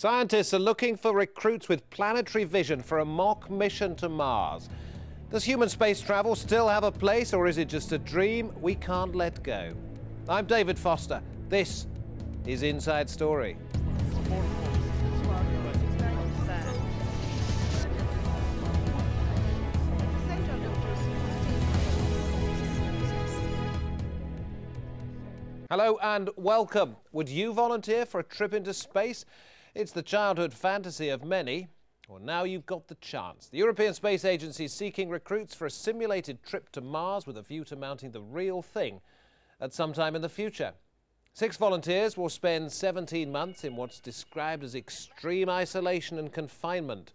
Scientists are looking for recruits with planetary vision for a mock mission to Mars. Does human space travel still have a place, or is it just a dream we can't let go? I'm David Foster. This is Inside Story. Hello and welcome. Would you volunteer for a trip into space? It's the childhood fantasy of many. Well, now you've got the chance. The European Space Agency is seeking recruits for a simulated trip to Mars with a view to mounting the real thing at some time in the future. 6 volunteers will spend 17 months in what's described as extreme isolation and confinement.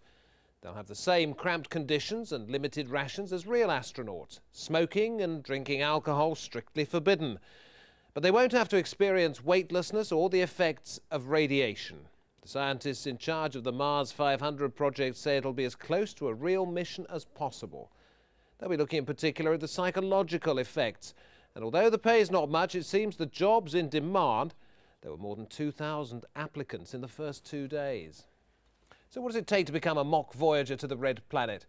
They'll have the same cramped conditions and limited rations as real astronauts. Smoking and drinking alcohol strictly forbidden. But they won't have to experience weightlessness or the effects of radiation. The scientists in charge of the Mars 500 project say it'll be as close to a real mission as possible. They'll be looking in particular at the psychological effects. And although the pay is not much, it seems the job's in demand. There were more than 2,000 applicants in the first 2 days. So what does it take to become a mock voyager to the Red Planet?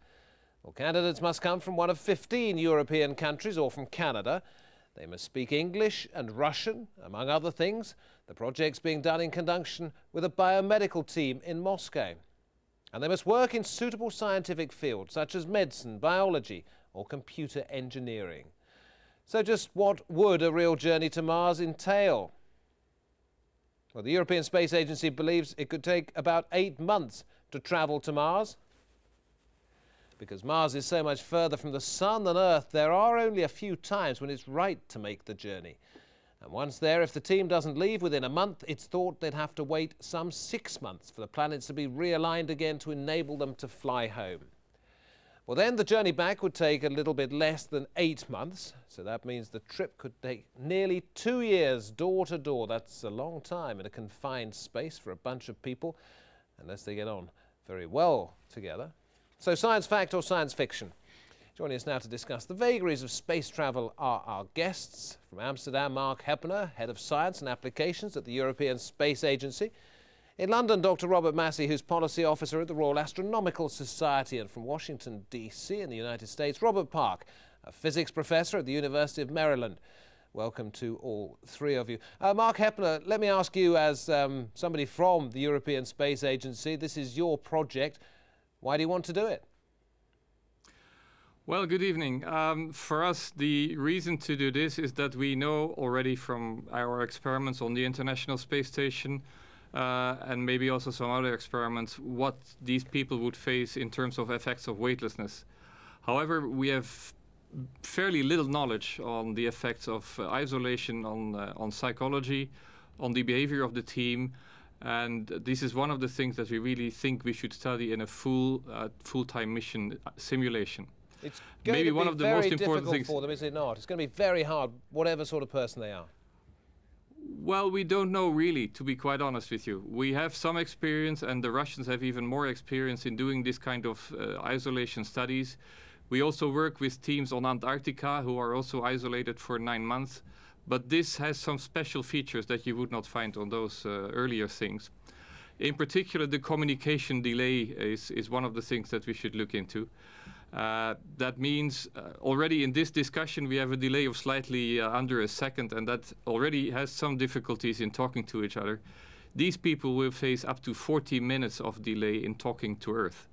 Well, candidates must come from one of 15 European countries or from Canada. They must speak English and Russian, among other things. The project's being done in conjunction with a biomedical team in Moscow. And they must work in suitable scientific fields such as medicine, biology or computer engineering. So just what would a real journey to Mars entail? Well, the European Space Agency believes it could take about 8 months to travel to Mars. Because Mars is so much further from the Sun than Earth, there are only a few times when it's right to make the journey. And once there, if the team doesn't leave within a month, it's thought they'd have to wait some 6 months for the planets to be realigned again to enable them to fly home. Well, then the journey back would take a little bit less than 8 months. So that means the trip could take nearly 2 years door to door. That's a long time in a confined space for a bunch of people, unless they get on very well together. So science fact or science fiction? Joining us now to discuss the vagaries of space travel are our guests. From Amsterdam, Mark Heppner, Head of Science and Applications at the European Space Agency. In London, Dr. Robert Massey, who's Policy Officer at the Royal Astronomical Society. And from Washington, D.C. in the United States, Robert Park, a Physics Professor at the University of Maryland. Welcome to all 3 of you. Mark Heppner, let me ask you, as somebody from the European Space Agency, this is your project. Why do you want to do it? Well, good evening. For us, the reason to do this is that we know already from our experiments on the International Space Station and maybe also some other experiments what these people would face in terms of effects of weightlessness. However, we have fairly little knowledge on the effects of isolation on psychology, on the behavior of the team. And this is one of the things that we really think we should study in a full-time mission simulation. It's going Maybe to be one of the very most important difficult things for them, is it not? It's going to be very hard, whatever sort of person they are. Well, we don't know really, to be quite honest with you. We have some experience, and the Russians have even more experience in doing this kind of isolation studies. We also work with teams on Antarctica who are also isolated for 9 months. But this has some special features that you would not find on those earlier things. In particular, the communication delay is one of the things that we should look into. That means already in this discussion we have a delay of slightly under a second, and that already has some difficulties in talking to each other. These people will face up to 40 minutes of delay in talking to Earth.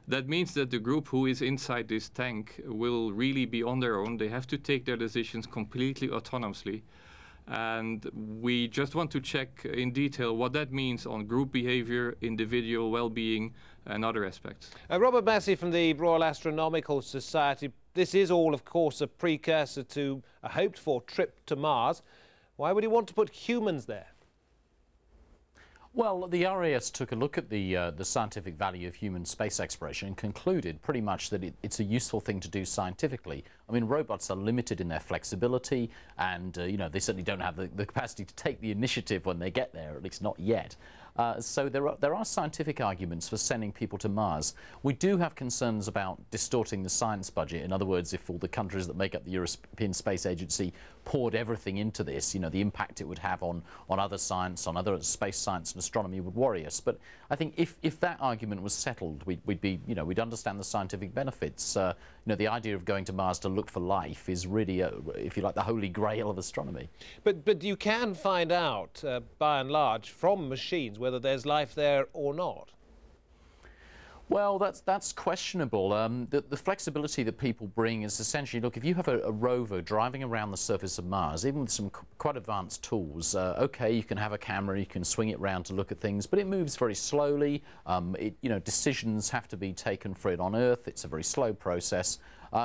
That means that the group who is inside this tank will really be on their own. They have to take their decisions completely autonomously. And we just want to check in detail what that means on group behavior, individual well-being, and other aspects. Robert Massey from the Royal Astronomical Society. This is all, of course, a precursor to a hoped-for trip to Mars. Why would you want to put humans there? Well, the RAS took a look at the scientific value of human space exploration and concluded pretty much that it's a useful thing to do scientifically. I mean, robots are limited in their flexibility, and you know, they certainly don't have the capacity to take the initiative when they get there, at least not yet. So there are scientific arguments for sending people to Mars. We do have concerns about distorting the science budget. In other words, if all the countries that make up the European Space Agency poured everything into this, you know, the impact it would have on other science, on other space science and astronomy would worry us. But I think if that argument was settled, we'd be, you know, we'd understand the scientific benefits. You know, the idea of going to Mars to look for life is really, if you like, the holy grail of astronomy. But you can find out, by and large, from machines whether there's life there or not. Well, that's questionable. The flexibility that people bring is essentially, look, if you have a rover driving around the surface of Mars, even with some quite advanced tools, okay, you can have a camera, you can swing it around to look at things, but it moves very slowly. You know, decisions have to be taken for it on Earth. It's a very slow process.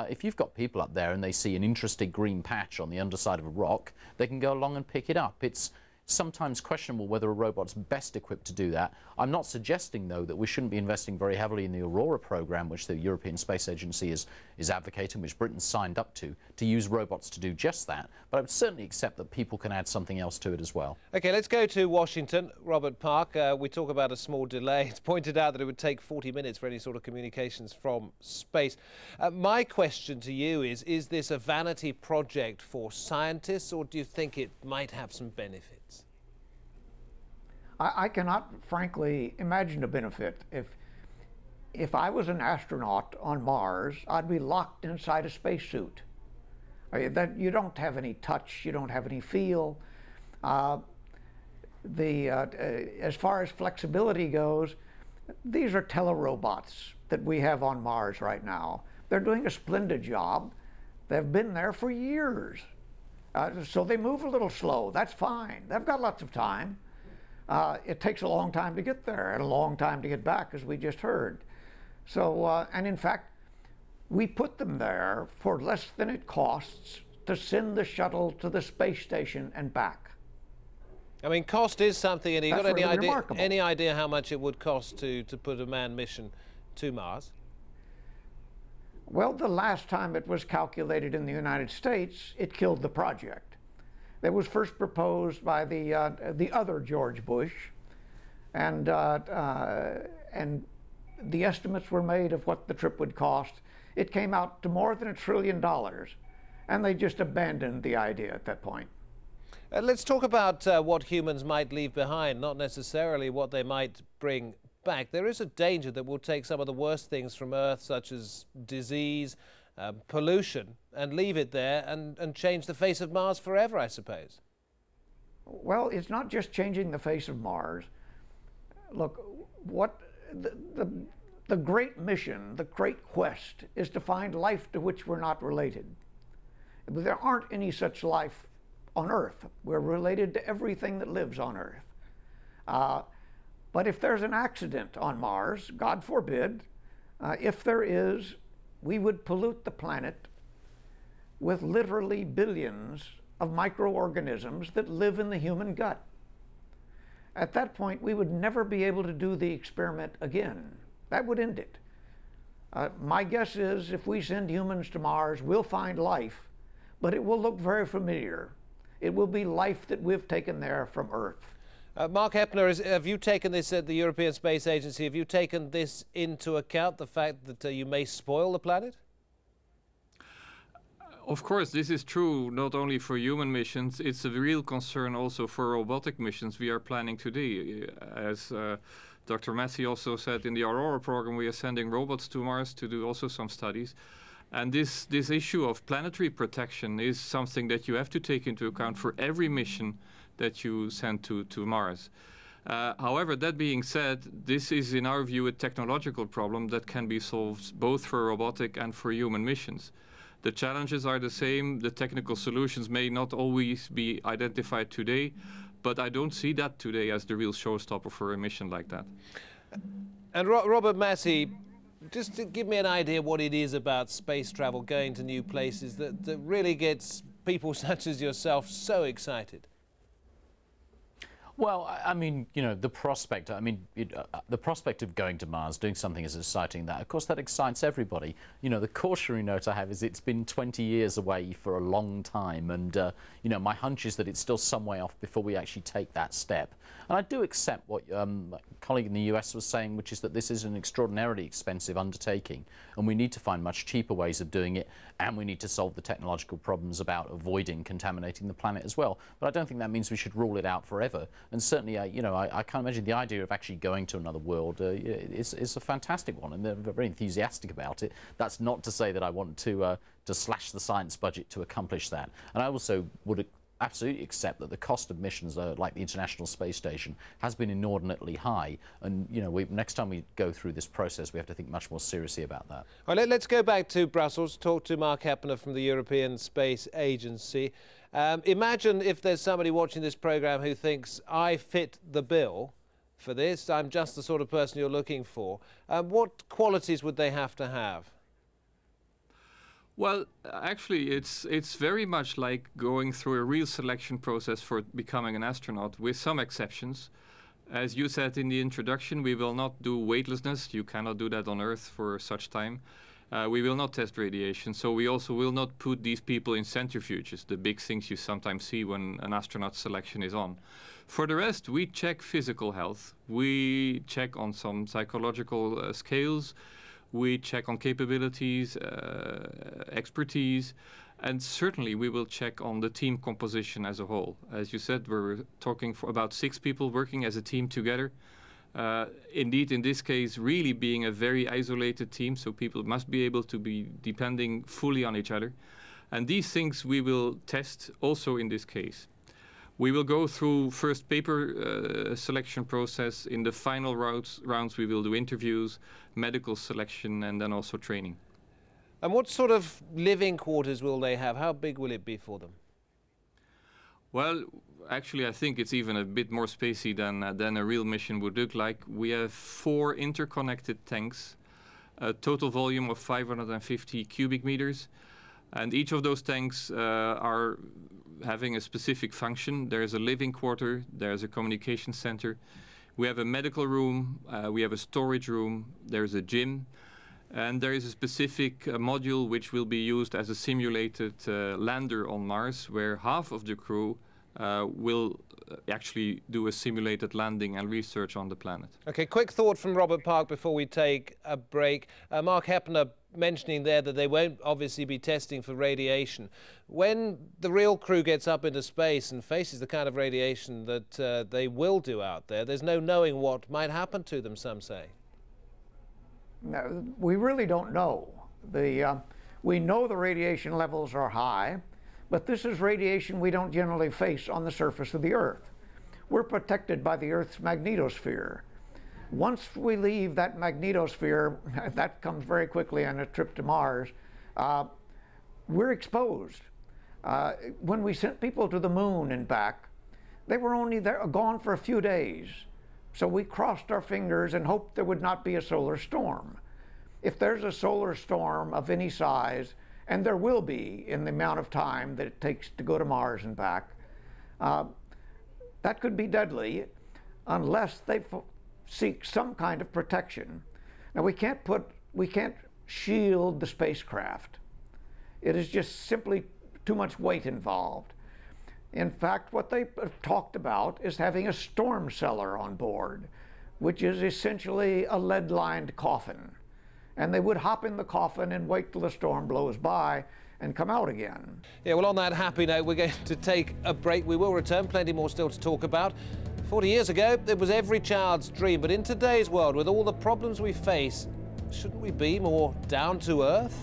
If you've got people up there and they see an interesting green patch on the underside of a rock, they can go along and pick it up. It's sometimes questionable whether a robot's best equipped to do that. I'm not suggesting, though, that we shouldn't be investing very heavily in the Aurora program, which the European Space Agency is advocating, which Britain signed up to use robots to do just that. But I would certainly accept that people can add something else to it as well. OK, let's go to Washington. Robert Park, we talk about a small delay. It's pointed out that it would take 40 minutes for any sort of communications from space. My question to you is this a vanity project for scientists, or do you think it might have some benefits? I cannot, frankly, imagine a benefit. If I was an astronaut on Mars, I'd be locked inside a spacesuit. That you don't have any touch, you don't have any feel. As far as flexibility goes, these are telerobots that we have on Mars right now. They're doing a splendid job. They've been there for years. So they move a little slow. That's fine. They've got lots of time. It takes a long time to get there and a long time to get back, as we just heard. So, and in fact, we put them there for less than it costs to send the shuttle to the space station and back. I mean, cost is something, and you got any idea how much it would cost to put a manned mission to Mars? Well, the last time it was calculated in the United States, it killed the project. It was first proposed by the other George Bush, and the estimates were made of what the trip would cost. It came out to more than $1 trillion, and they just abandoned the idea at that point. Let's talk about what humans might leave behind, not necessarily what they might bring back. There is a danger that we'll take some of the worst things from Earth, such as disease, pollution, and leave it there and change the face of Mars forever, I suppose. Well, it's not just changing the face of Mars. Look, what the great mission, the great quest, is to find life to which we're not related. There aren't any such life on Earth. We're related to everything that lives on Earth. But if there's an accident on Mars, God forbid, if there is, we would pollute the planet with literally billions of microorganisms that live in the human gut. At that point, we would never be able to do the experiment again. That would end it. My guess is if we send humans to Mars, we'll find life, but it will look very familiar. It will be life that we've taken there from Earth. Mark Heppner, have you taken this at the European Space Agency, have you taken this into account, the fact that you may spoil the planet? Of course, this is true not only for human missions, it's a real concern also for robotic missions we are planning today. As Dr. Massey also said, in the Aurora program we are sending robots to Mars to do also some studies. And this issue of planetary protection is something that you have to take into account for every mission that you send to Mars. However, that being said, this is in our view a technological problem that can be solved both for robotic and for human missions. The challenges are the same, the technical solutions may not always be identified today, but I don't see that today as the real showstopper for a mission like that. And Robert Massey, just to give me an idea what it is about space travel, going to new places, that really gets people such as yourself so excited. Well, I mean, you know, the prospect of going to Mars, doing something as exciting as that, of course, that excites everybody. You know, the cautionary note I have is it's been 20 years away for a long time, and, you know, my hunch is that it's still some way off before we actually take that step. And I do accept what a colleague in the US was saying, which is that this is an extraordinarily expensive undertaking, and we need to find much cheaper ways of doing it, and we need to solve the technological problems about avoiding contaminating the planet as well. But I don't think that means we should rule it out forever. And certainly, you know, I can't imagine the idea of actually going to another world is a fantastic one, and they're very enthusiastic about it. That's not to say that I want to slash the science budget to accomplish that. And I also would absolutely accept that the cost of missions like the International Space Station has been inordinately high, and you know, next time we go through this process we have to think much more seriously about that. All right, let's go back to Brussels, talk to Mark Heppner from the European Space Agency. Imagine if there's somebody watching this programme who thinks, I fit the bill for this, I'm just the sort of person you're looking for. What qualities would they have to have? Well, actually, it's very much like going through a real selection process for becoming an astronaut, with some exceptions. As you said in the introduction, we will not do weightlessness. You cannot do that on Earth for such time. We will not test radiation, so we also will not put these people in centrifuges, the big things you sometimes see when an astronaut selection is on. For the rest, we check physical health. We check on some psychological scales. We check on capabilities, expertise, and certainly we will check on the team composition as a whole. As you said, we're talking for about 6 people working as a team together. Indeed, in this case, really being a very isolated team, so people must be able to be depending fully on each other. And these things we will test also in this case. We will go through first paper selection process. In the final rounds we will do interviews, medical selection, and then also training. And what sort of living quarters will they have? How big will it be for them? Well, actually, I think it's even a bit more spacey than a real mission would look like. We have 4 interconnected tanks, a total volume of 550 cubic meters. And each of those tanks are having a specific function. There's a living quarter, there's a communication center. We have a medical room, we have a storage room, there's a gym, and there is a specific module which will be used as a simulated lander on Mars, where half of the crew will actually do a simulated landing and research on the planet. Okay, quick thought from Robert Park before we take a break. Mark Heppner mentioning there that they won't obviously be testing for radiation. When the real crew gets up into space and faces the kind of radiation that they will do out there, there's no knowing what might happen to them, some say. No, we really don't know. We know the radiation levels are high, but this is radiation we don't generally face on the surface of the Earth. We're protected by the Earth's magnetosphere. Once we leave that magnetosphere, that comes very quickly on a trip to Mars, we're exposed. When we sent people to the moon and back, they were only gone for a few days. So we crossed our fingers and hoped there would not be a solar storm. If there's a solar storm of any size, and there will be in the amount of time that it takes to go to Mars and back, that could be deadly unless they seek some kind of protection. Now we can't shield the spacecraft. It is just simply too much weight involved. In fact, what they have talked about is having a storm cellar on board, which is essentially a lead-lined coffin. And they would hop in the coffin and wait till the storm blows by and come out again. Yeah, well, on that happy note, we're going to take a break. We will return, plenty more still to talk about. 40 years ago, it was every child's dream, but in today's world, with all the problems we face, shouldn't we be more down to earth?